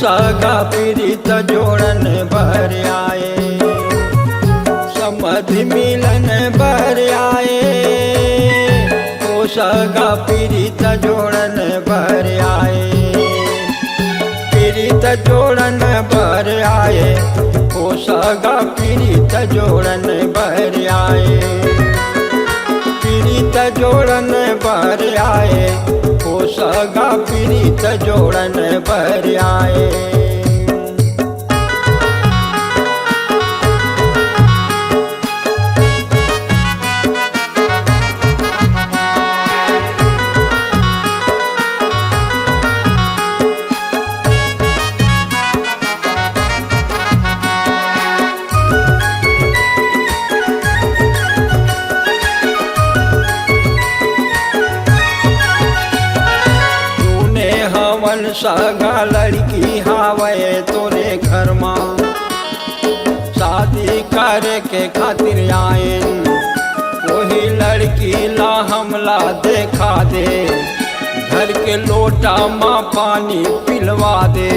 सगा पीड़ित जोड़न भर आए, समधि मिलन भर आए। ओ सगा पीड़ित जोड़न भर आए, पीड़ित जोड़न भर आए। ओ सगा पीड़ित जोड़न भर आए, पीड़ित जोड़न भर आए। ओ सगा पीड़ित जोड़न भर आए। सगा लड़की हावे तोरे घर माँ, शादी करे के खातिर आए। वही लड़की ला हमला देखा दे, घर के लोटा माँ पानी पिलवा दे।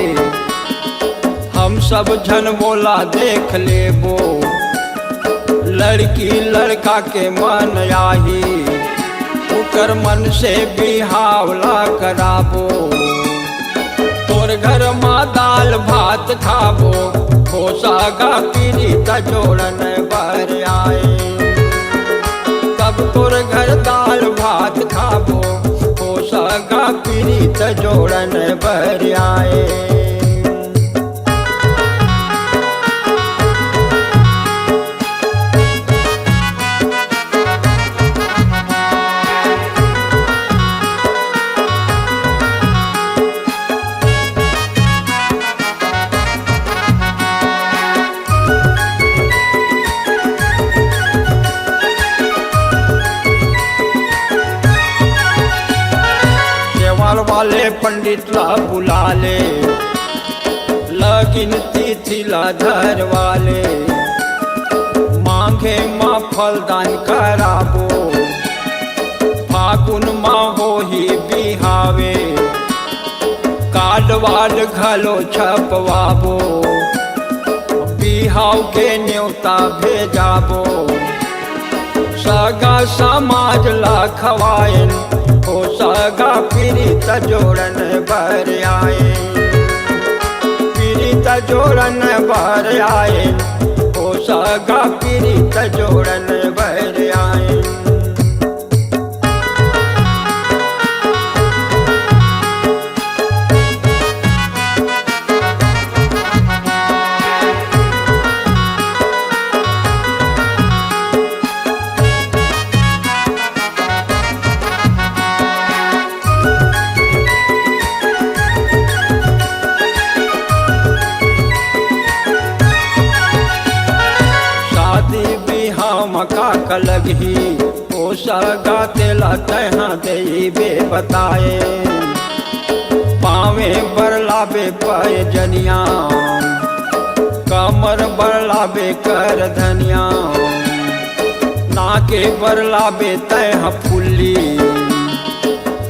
हम सब झन बोला देख लेबो, लड़की लड़का के मन आही। उकर मन से बिहावला कराबो, तोर घर माँ दाल भात खाबो। हो सगा पीड़ित जोड़न भर आए, तब तोर घर दाल भात खाबो। हो सगा पीड़ित जोड़न भर आए। वाले पंडित ला बुला ले, लगिन तिथि ला धर वाले। मांगे माँ फलदान कराबो, फागुन माँ हो ही बिहावे। कार्ड वार्ड घलो छपवाबो, बिहाव के न्योता भेजाबो। सगा समाज ला खवायन, ओ सगा पीड़ित जोड़न भर आए, पीड़ित जोड़न भर आए। ओ सगा पीड़ित जोड़न भर आए। का लगही, ओ सगा तेला तहाँ देबे बताए। पावे बरलाबे पाए जनिया, कमर बरलाबे कर धनिया। नाके बरलाबे तह फुल्ली,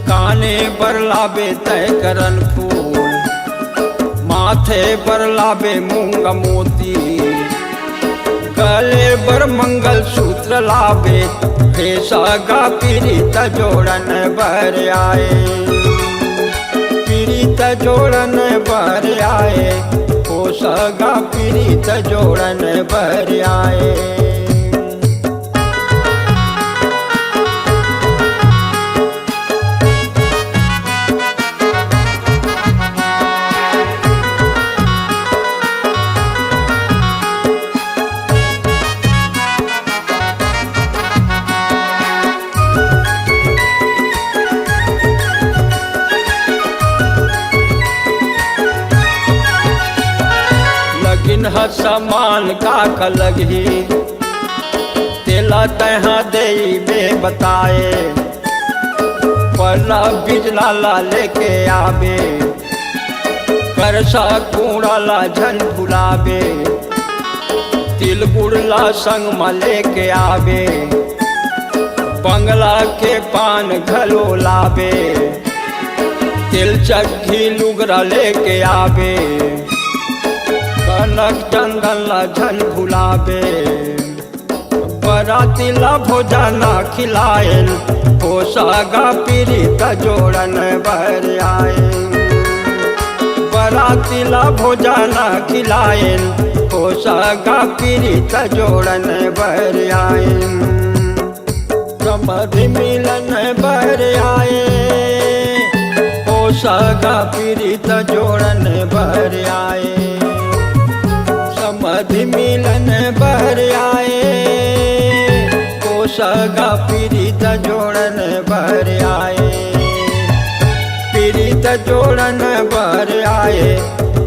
काने बरलाबे तय करन फूल। माथे बरलाबे मूंग मोती, गले बर मंगल सूत्र लाबे। हे सगा पीड़ित जोड़न भर आए, पीड़ित जोड़न भर आए। हो सगा पीड़ित जोड़न भर आए। समान का लगही, तेला तहाँ देबे बताए। पला बिजला ला लेके आबे, करसा कूड़ा ला झन भुलाबे। तिल गुड़ ला संग में लेके आबे, बंगला के पान घलो लाबे। तिल चक्की लुगरा लेके आवे, कनक चंदन ला झन भुलावे, बराती ला भोजना खिलाएल, हो सागा पीड़ित जोड़न भर आए। बराती ला भोजना खिलाएल, हो सागा पीड़ित जोड़न भर आए। समधि मिलन भर आए, हो सागा पीड़ित जोड़न भर आए। समधि मिलन भर आए, हो सागा पीड़ित जोड़न भर आए। पीड़ित जोड़न भर आए,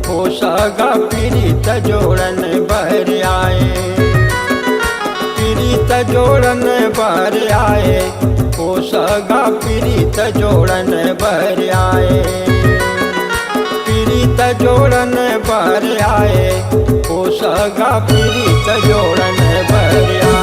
हो सागा पीड़ित जोड़न भर आए। पीड़ित जोड़न भर आए, हो सागा पीड़ित जोड़न भर आए। पीड़ित जोड़न भर आए, हो सागा पीड़ित जोड़न भर आए।